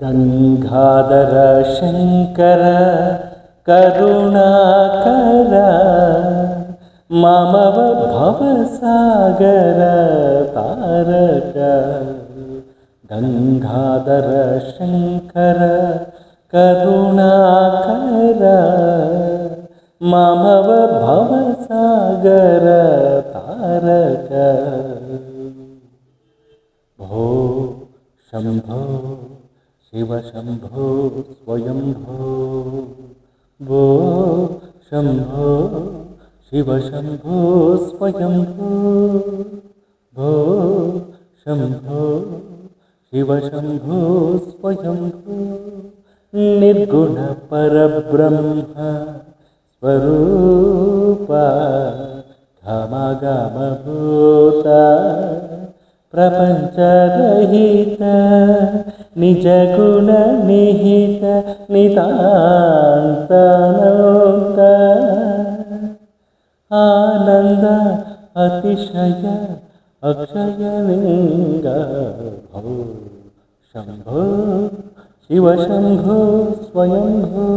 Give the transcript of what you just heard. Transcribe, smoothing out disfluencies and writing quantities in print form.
गंगाधर शंकर करुणाकर ममव भवसागर तारक गंगाधर शंकर करुणाकर ममव भवसागर तारक भो शंभो शिव शंभो स्वयंभो भो शंभो शिव शंभो स्वयंभो भो शंभो शिव शंभो स्वयंभो निर्गुण परब्रह्म स्वरूप घमघम भूत प्रपंचरहित निज गुण निहित नितांतनोक्त आनंद अतिशय अक्षय लिंग भो शंभो शिव शंभो स्वयंभो।